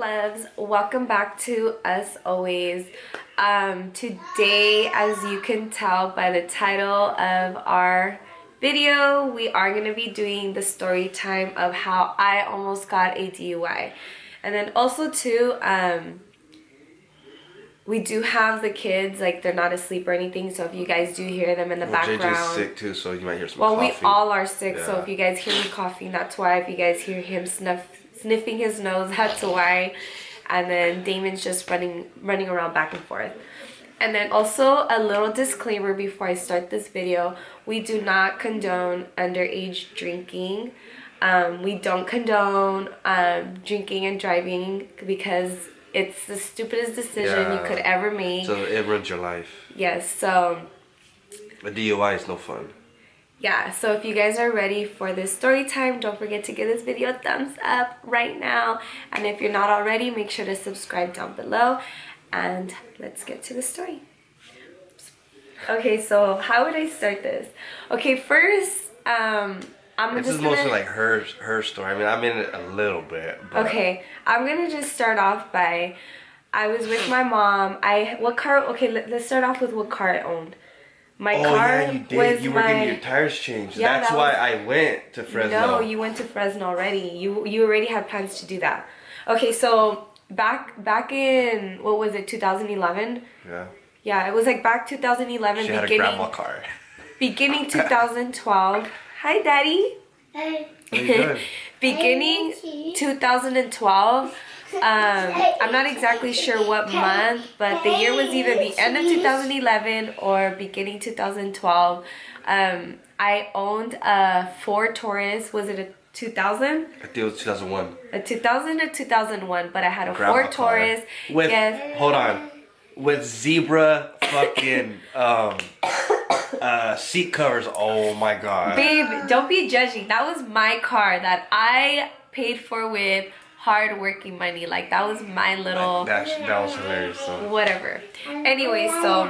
loves, welcome back to Us Always. Today, as you can tell by the title of our video, we are going to be doing the story time of how I almost got a DUI. And then also too, we do have the kids, like they're not asleep or anything, so if you guys do hear them in the background. JJ's sick too, so you might hear some coughing. Well, we all are sick, so if you guys hear me coughing, that's why. If you guys hear him sniffing his nose, that's why. And then Damon's just running around back and forth. And then also a little disclaimer before I start this video, we do not condone underage drinking. We don't condone drinking and driving because it's the stupidest decision you could ever make. So it ruins your life. Yes, so a DUI is no fun. Yeah, so if you guys are ready for this story time, don't forget to give this video a thumbs up right now. And if you're not already, make sure to subscribe down below. And let's get to the story. Okay, so how would I start this? Okay, first, This is mostly like her story. I mean, I'm in it a little bit. But. Okay, I'm gonna just start off by, I was with my mom. Let's start off with what car I owned. My car yeah, you did. You were getting your tires changed. Yeah, that's why I went to Fresno. No, you went to Fresno already. You already had plans to do that. Okay, so back in, what was it, 2011? Yeah. Yeah, it was like back 2011. She had a grandma car. Beginning 2012. Hi, Daddy. Hey. Beginning 2012. I'm not exactly sure what month, but the year was either the end of 2011 or beginning 2012. I owned a Ford Taurus. Was it a 2000? I think it was 2001. A 2000 or 2001, but I had a Ford Taurus. Hold on. With zebra fucking seat covers. Oh my god. Babe, don't be judging. That was my car that I paid for with hard-working money. Like, that was my little... That was hilarious. So. Whatever. Anyway, so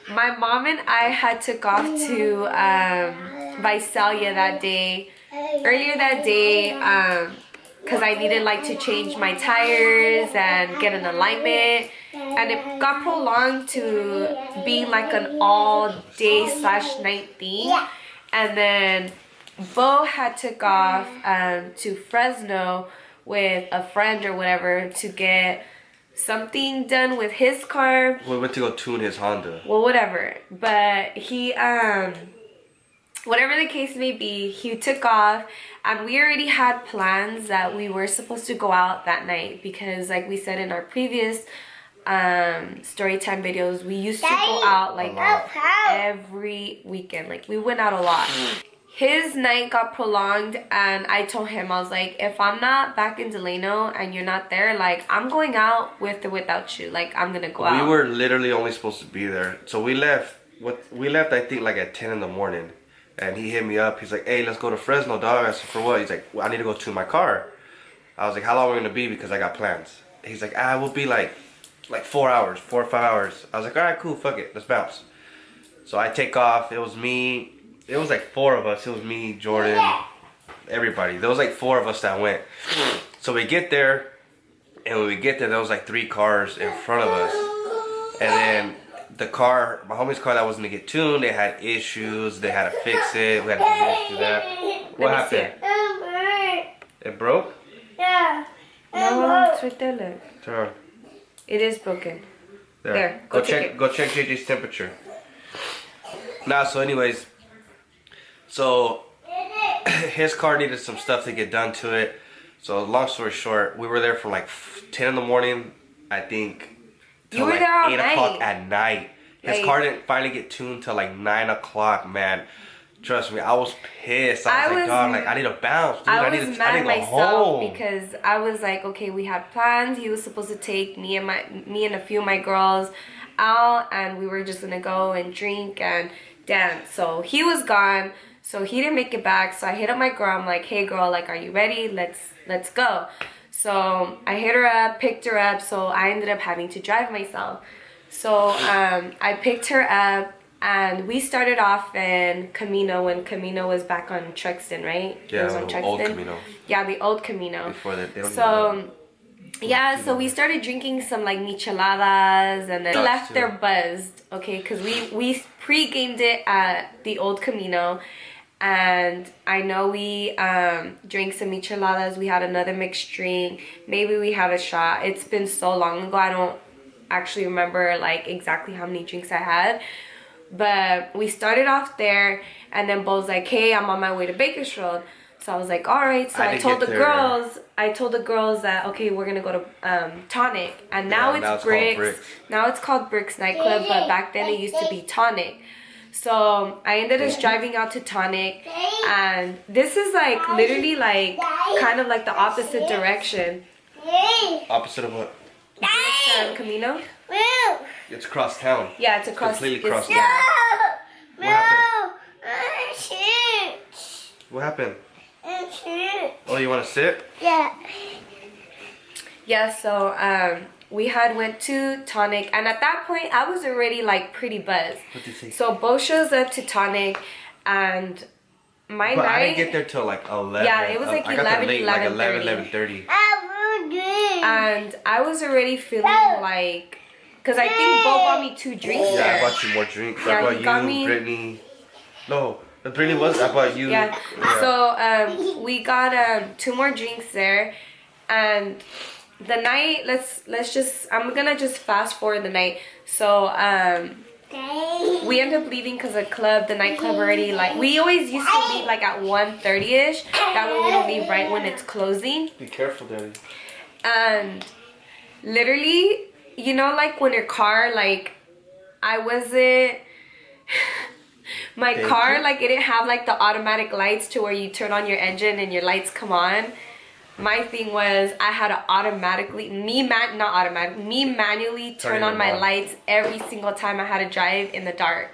my mom and I had took off to Visalia that day. Earlier that day, because I needed like to change my tires and get an alignment. And it got prolonged to being like an all-day/night thing. And then Bo had took off to Fresno with a friend or whatever to get something done with his car. We went to go tune his Honda. Well, whatever. But he, whatever the case may be, he took off. And we already had plans that we were supposed to go out that night. Because like we said in our previous story time videos, we used to go out like every weekend. Like we went out a lot. His night got prolonged, and I told him, I was like, if I'm not back in Delano and you're not there, like I'm going out with or without you. Like I'm gonna go out. We were literally only supposed to be there, so we left. I think like at 10 in the morning, and he hit me up. He's like, hey, let's go to Fresno, dog. I said, for what? He's like, well, I need to go tune my car. I was like, how long are we gonna be? Because I got plans. He's like, we'll be like 4 hours, 4 or 5 hours. I was like, all right, cool, fuck it, let's bounce. So I take off. It was me. It was like 4 of us. It was me, Jordan, everybody. There was like 4 of us that went. So we get there, and when we get there, there was like 3 cars in front of us. And then the car, my homie's car that was gonna get tuned, they had issues. They had to fix it. We had to do that. What happened? It broke? Yeah. No, it's right there, look. Turn. It is broken. There. Go check JJ's temperature. So anyways, so his car needed some stuff to get done to it. So long story short, we were there from like 10 in the morning, I think, till like 8 o'clock at night. His car didn't finally get tuned till like 9 o'clock, man. Trust me, I was pissed. I was like, dog, like I need to bounce, dude. I need to go home. Because I was like, okay, we had plans. He was supposed to take me and a few of my girls out, and we were just gonna go and drink and dance. So he was gone, so he didn't make it back. So I hit up my girl. I'm like, hey girl, like, are you ready? Let's go. So I hit her up, picked her up. So I ended up having to drive myself. So I picked her up, and we started off in Camino when Camino was back on Truxton, right? Yeah, it was on Truxton. Old Camino. Yeah, the old Camino. Before that, they don't so Yeah, so we started drinking some like micheladas and then Shots, left too. there buzzed, okay, because we pre-gamed it at the old Camino, and I know we drank some micheladas, we had another mixed drink, maybe we had a shot. It's been so long ago, I don't actually remember like exactly how many drinks I had, but we started off there, and then Bo's like, hey, I'm on my way to Bakersfield. So I was like, all right. So I told the girls that, okay, we're gonna go to Tonic, and now it's Bricks. Now it's called Bricks nightclub, but back then it used to be Tonic. So I ended up driving out to Tonic, and this is like literally like kind of like the opposite direction. Opposite of what? Camino. It's across town. Yeah, it's across. Completely across town. Yeah. What happened? Oh, you want to sit? Yeah. Yeah, so we had went to Tonic, and at that point I was already like pretty buzzed. What did you say? So Bo shows up to Tonic, and But I didn't get there till like 11. Yeah, it was like I got there late, like 11, 11:30. and I was already feeling like, because I think Bo bought me 2 drinks Yeah, there. I bought you more drinks. Yeah, I he got bought me- you, Brittany. No, Brittany was. I bought you. Yeah. So we got 2 more drinks there, and the night. Let's just. I'm gonna just fast forward the night. So we end up leaving because the nightclub already like. We always used to leave like at 1:30ish. That way we don't leave right when it's closing. Be careful, Daddy. And literally, you know, like when your car like, I wasn't. My car, like, it didn't have like the automatic lights to where you turn on your engine and your lights come on. My thing was I had to automatically, manually turn on my lights every single time I had to drive in the dark.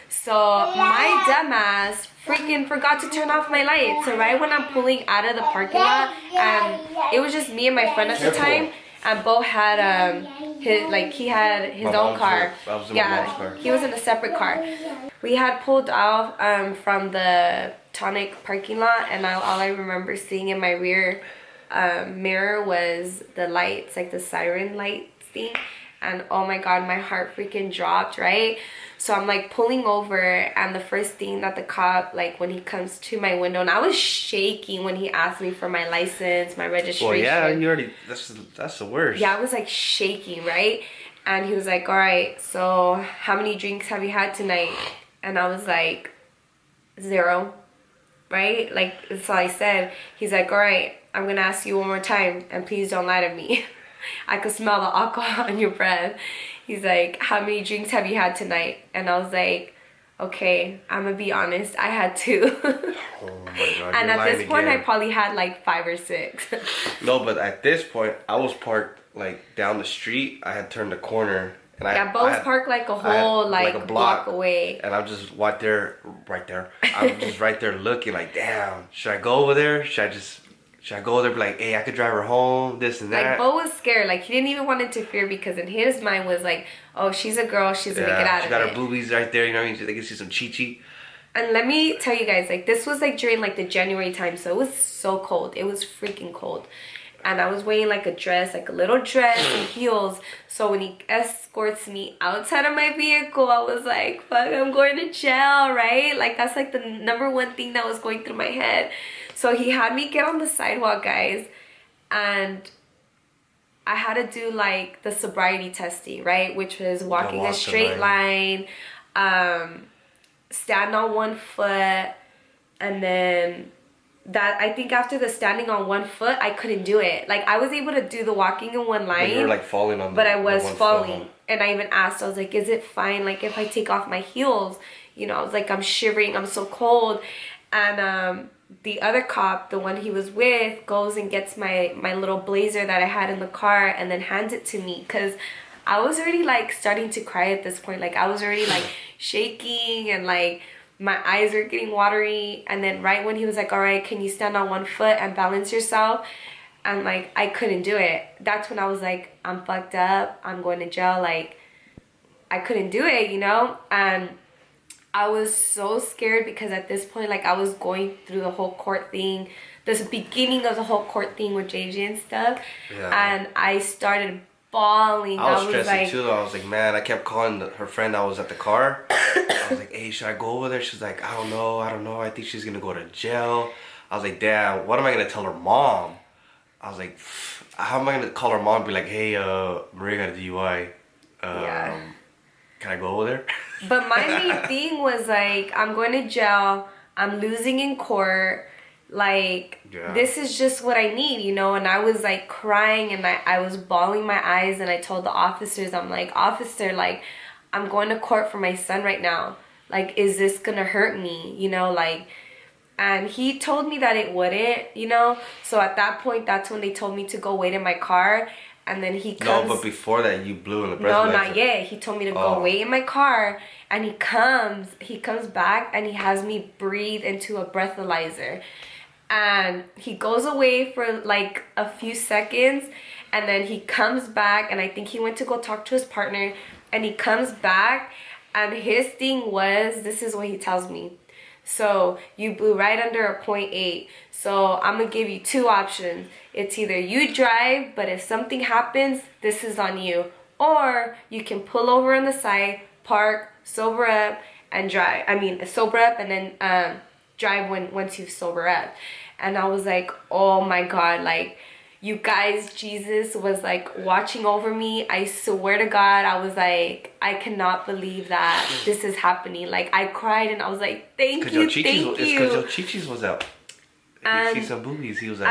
So my dumbass freaking forgot to turn off my lights. So right when I'm pulling out of the parking lot, it was just me and my friend at the time, and Bo had he had his own car. Yeah, he was in a separate car. We had pulled out from the Tonic parking lot, and all I remember seeing in my rear mirror was the lights, like the siren lights thing, and oh my god, my heart freaking dropped, right? So I'm like pulling over, and the first thing that the cop, like when he comes to my window, and I was shaking when he asked me for my license, my registration. Well, yeah, you already, that's the worst. Yeah, I was like shaking, right? And he was like, all right, so how many drinks have you had tonight? And I was like, 0, right? Like, that's all I said. He's like, all right, I'm going to ask you one more time, and please don't lie to me. I could smell the alcohol on your breath. He's like, how many drinks have you had tonight? And I was like, okay, I'm going to be honest, I had 2. Oh my god. And at this point, I probably had like 5 or 6. No, but at this point, I was parked like down the street. I had turned the corner. And Bo's parked like a whole like a block away. And I'm just right there. I'm just right there looking like, damn, should I go over there? Should I go over there and be like, hey, I could drive her home, this and that? Like, Bo was scared. Like, he didn't even want to interfere because in his mind was like, oh, she's a girl, she's gonna get out of it. She got her boobies right there, you know what I mean? They can see some chi-chi. And let me tell you guys, like, this was like during like the January time, so it was so cold. It was freaking cold. And I was wearing like a dress, like a little dress and heels. So when he escorts me outside of my vehicle, I was like, fuck, I'm going to jail, right? Like, that's like the #1 thing that was going through my head. So he had me get on the sidewalk, guys. And I had to do like the sobriety testing, right? Which was walking a straight line, stand on 1 foot, and then that, I think after the standing on 1 foot, I couldn't do it. Like, I was able to do the walking in one line. But you were like falling on but I was falling. And I even asked, I was like, is it fine? Like, if I take off my heels? You know, I was like, I'm shivering, I'm so cold. And the other cop, the one he was with, goes and gets my little blazer that I had in the car and then hands it to me. Because I was already like starting to cry at this point. Like, I was already like shaking, and like my eyes were getting watery. And then right when he was like, all right, can you stand on 1 foot and balance yourself? And like, I couldn't do it. That's when I was like, I'm fucked up, I'm going to jail. Like, I couldn't do it, you know? And I was so scared because at this point, like, I was going through the whole court thing, this beginning of the whole court thing with JJ and stuff. Yeah. And I started bawling. I was stressing too. I was like, man, I kept calling her friend that was at the car. I was like, hey, should I go over there? She's like, I don't know. I think she's gonna go to jail. I was like, damn, what am I gonna tell her mom? I was like, how am I gonna call her mom and be like, hey, Maria got a DUI. Yeah. Can I go over there? But my main thing was like, I'm going to jail. I'm losing in court. Like, this is just what I need, you know? And I was like crying and I was bawling my eyes, and I told the officers, I'm like, officer, like, I'm going to court for my son right now. Like, is this gonna hurt me? You know, like, and he told me that it wouldn't, you know? So at that point, that's when they told me to go wait in my car. And then he comes. No, but before that, you blew in the breath. No, not yet. He told me to go wait in my car, and he comes back, and he has me breathe into a breathalyzer. And he goes away for like a few seconds, and then he comes back, and I think he went to go talk to his partner, and he comes back, and his thing was, this is what he tells me. So you blew right under a 0.8. So I'm gonna give you two options. It's either you drive, but if something happens, this is on you. Or you can pull over on the side, park, sober up, and drive. I mean, sober up and then drive once you sober up. And I was like, oh my God, like, you guys, Jesus was like watching over me. I swear to God, I was like, I cannot believe that this is happening. Like, I cried and I was like, thank you, thank you. It's because your chichis was out. And you see some boobies, he was out.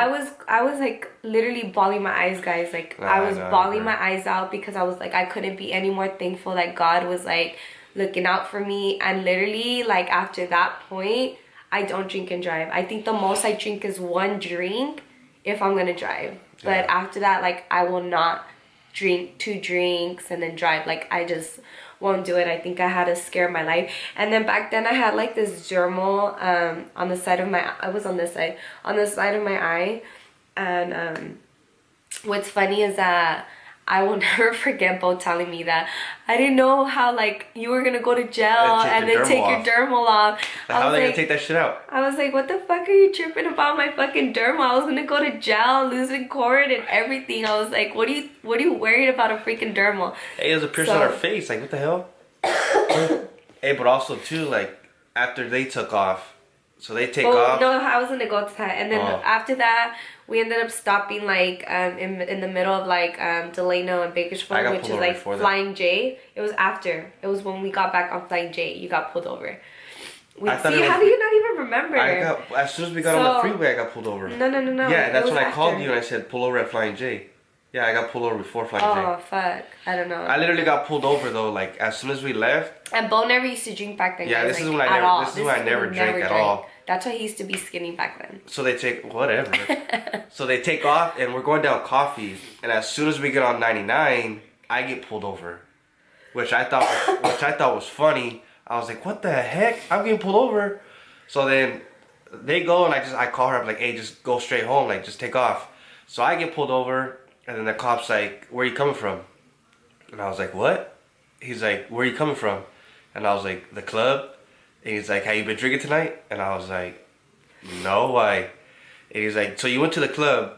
I was like literally bawling my eyes, guys. Like, I was bawling my eyes out because I was like, I couldn't be any more thankful that God was like looking out for me. And literally, like, after that point, I don't drink and drive. I think the most I drink is one drink if I'm gonna drive. But after that, like, I will not drink 2 drinks and then drive. Like, I just won't do it. I think I had a scare of my life. And then back then I had like this dermal on the side of my, I was on this side, on the side of my eye. And what's funny is that I will never forget Bo telling me that I didn't know how, like, you were gonna go to jail and then take your dermal off. How are they gonna take that shit out? I was like, what the fuck are you tripping about my fucking dermal? I was gonna go to jail, losing court and everything. I was like, what are you worried about a freaking dermal? Hey, there's a piercing on our face. Like, what the hell? Hey, but also too, like, after they took off, so they take off. No, I was gonna go to that, and then after that, we ended up stopping like in the middle of like Delano and Bakersfield, which is like Flying J. It was after. It was when we got back on Flying J. You got pulled over. How do you not even remember? As soon as we got on the freeway, I got pulled over. No. Yeah, that's when I called you and I said pull over at Flying J. Yeah, I got pulled over before Flying J. Oh fuck, I don't know. I literally got pulled over though, like as soon as we left. And Bo never used to drink back then. Yeah, guys, this is like, when I never drank at all. That's why he used to be skinny back then. So they take whatever. So they take off and we're going down Coffee, and as soon as we get on 99, I get pulled over, which I thought was funny. I was like, what the heck? I'm getting pulled over. So then they go and I call her up like, hey, just go straight home, like just take off. So I get pulled over. And then the cop's like, where are you coming from? And I was like, what? He's like, where are you coming from? And I was like, the club. And he's like, have you been drinking tonight? And I was like, no, why? And he's like, so you went to the club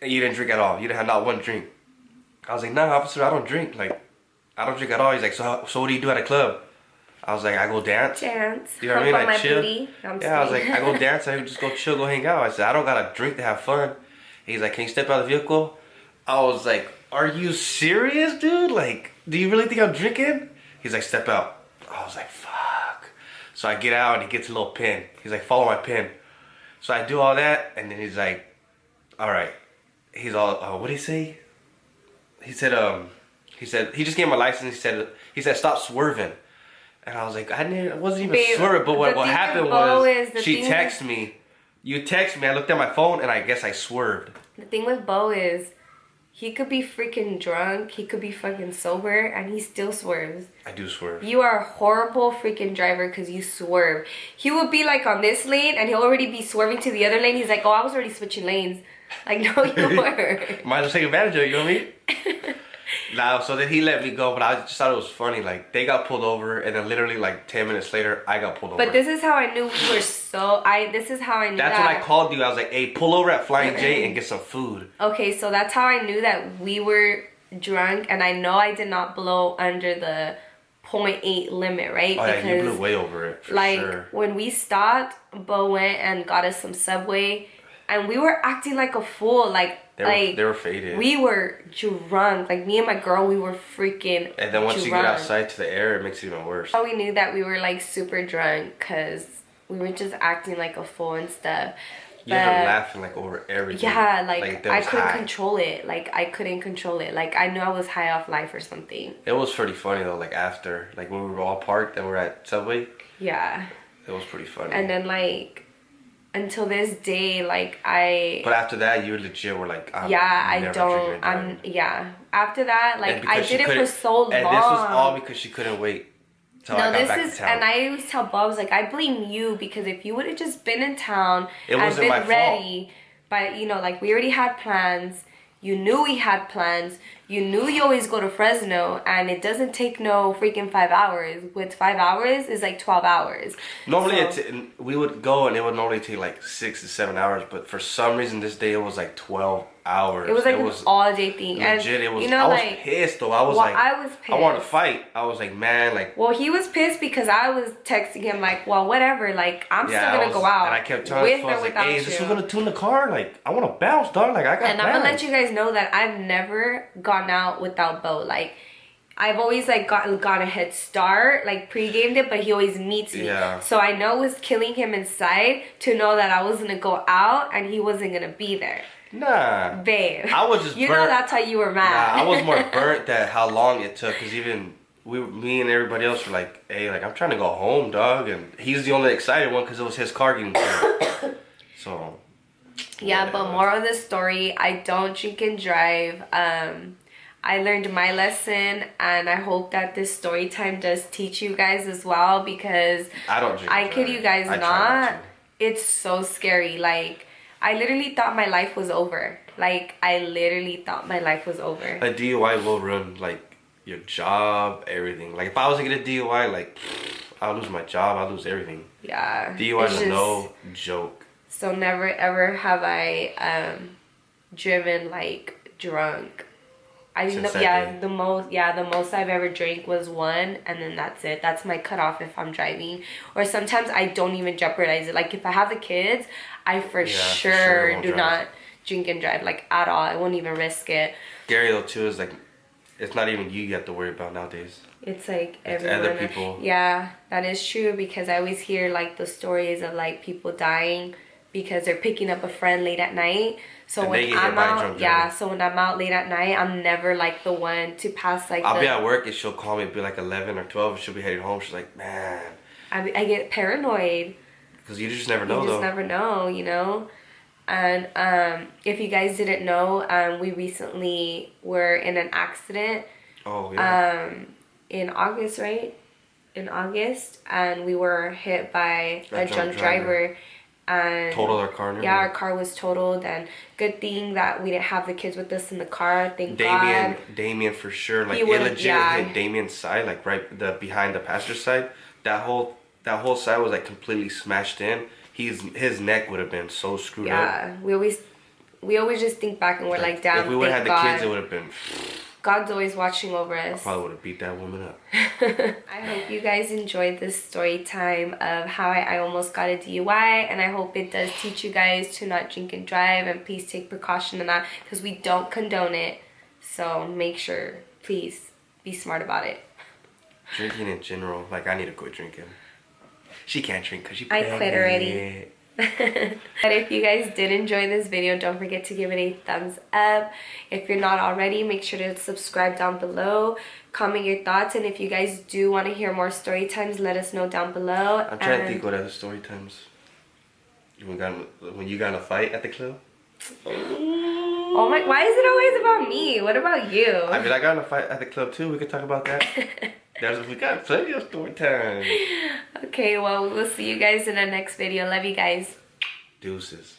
and you didn't drink at all. You didn't have not one drink. I was like, nah, officer, I don't drink. Like, I don't drink at all. He's like, so what do you do at a club? I was like, I go dance. You know what I mean? Like, chill. Yeah, I was like, I go dance. I just go chill, go hang out. I said, I don't got to drink to have fun. And he's like, can you step out of the vehicle? I was like, are you serious, dude? Like, do you really think I'm drinking? He's like, step out. I was like, fuck. So I get out and he gets a little pin. He's like, follow my pin. So I do all that and then he's like, all right. He's all, what did he say? He said, he just gave my license. He said, stop swerving. And I was like, I wasn't even swerving. But what happened was, she texted me. You text me, I looked at my phone and I guess I swerved. The thing with Bo is, he could be freaking drunk, he could be fucking sober, and he still swerves. I do swerve. You are a horrible freaking driver because you swerve. He would be like on this lane, and he'll already be swerving to the other lane. He's like, oh, I was already switching lanes. Like, no, you weren't. Might as well take advantage of it, you know what I mean? Nah, so then he let me go, but I just thought it was funny. Like, they got pulled over, and then literally like 10 minutes later, I got pulled over. But this is how I knew we were so. This is how I knew That's that. when I called you. I was like, hey, pull over at Flying J and get some food. Okay, so that's how I knew that we were drunk, and I know I did not blow under the 0.8 limit, right? Oh, yeah, you blew way over it, for like, sure. when we stopped, Bo went and got us some Subway, and we were acting like a fool. Like, they were faded. We were drunk. Like, me and my girl, we were freaking And then once drunk. you get outside to the air, it makes it even worse. How we knew that we were, like, super drunk, because we were just acting like a fool and stuff. You were laughing, like, over everything. Yeah, like I couldn't control it. Like, I couldn't control it. Like, I knew I was high off life or something. It was pretty funny, though, like, after. Like, when we were all parked and we were at Subway. Yeah. It was pretty funny. And then, like, until this day, like, But after that, you legit were like, After that, like, I did it for so long. And this was all because she couldn't wait. No, this is, and I always tell Bubs, like, I blame you, because if you would have just been in town and been ready, but, you know, like, we already had plans, you knew we had plans, you knew you always go to Fresno, and it doesn't take no freaking 5 hours. With 5 hours, it's like 12 hours. Normally, we would go, and it would normally take like 6 to 7 hours, but for some reason, this day, it was like 12 hours. It was like an all-day thing. Legit, and, it was, you know, I was pissed, though. I was pissed. I wanted to fight. I was like, man, like... Well, he was pissed because I was texting him, like, well, whatever, like, I'm still going to go out. And I kept telling him, like, hey, is this who's going to tune the car? Like, I want to bounce, dog. Like, I got plans. I'm going to let you guys know that I've never gone out without Bo. Like, I've always, like, got a head start, like, pre-gamed it, but he always meets me. Yeah. So I know it was killing him inside to know that I was going to go out and he wasn't going to be there. Nah. Babe. I was just You burnt. know that's how you were mad. Nah, I was more burnt that how long it took, because even me and everybody else were like, hey, like, I'm trying to go home, dog. And he's the only excited one because it was his car getting turned. So. Yeah, but moral of the story, I don't drink and drive. I learned my lesson, and I hope that this story time does teach you guys as well, because I don't drink. I kid you guys not. It's so scary. Like, I literally thought my life was over. Like, I literally thought my life was over. A DUI will ruin, like, your job, everything. Like, if I was to get a DUI, like, I'll lose my job, I'll lose everything. Yeah. DUI is no joke. So never ever have I driven, like, drunk. I think the most I've ever drank was 1, and then that's it. That's my cutoff if I'm driving. Or sometimes I don't even jeopardize it. Like, if I have the kids, I for sure do not drink and drive, like, at all. I won't even risk it. Scary though too is, like, it's not even you have to worry about nowadays. It's like everyone. It's other people. Yeah, that is true, because I always hear, like, the stories of, like, people dying because they're picking up a friend late at night. So when I'm out, so when I'm out late at night, I'm never, like, the one to pass, like, I'll be at work and she'll call me, it'll be like 11 or 12, and she'll be heading home. She's like, man. I get paranoid. Because you just never know, You just never know, you know? And if you guys didn't know, we recently were in an accident. Oh, yeah. In August, right? In August. And we were hit by a drunk driver. And totaled our car. Yeah, our car was totaled, and good thing that we didn't have the kids with us in the car. Thank God. Damien for sure. Like, it legit hit Damien's side, like right behind the passenger side. That whole side was like completely smashed in. His neck would have been so screwed up. Yeah, we always just think back and we're like, damn. If we would have had the kids, it would have been. God's always watching over us. I probably would have beat that woman up. I hope you guys enjoyed this story time of how I almost got a DUI, and I hope it does teach you guys to not drink and drive, and please take precaution in that, because we don't condone it. So make sure, please, be smart about it. Drinking in general, like, I need to quit drinking. She can't drink because she I quit already. But if you guys did enjoy this video, don't forget to give it a thumbs up. If you're not already, make sure to subscribe down below, comment your thoughts, and if you guys do want to hear more story times, let us know down below. I'm trying to think what other story times. When you got in a fight at the club? Oh my, why is it always about me? What about you? I mean, I got in a fight at the club too. We could talk about that. We got plenty of story time. Okay, well, we'll see you guys in the next video. Love you guys. Deuces.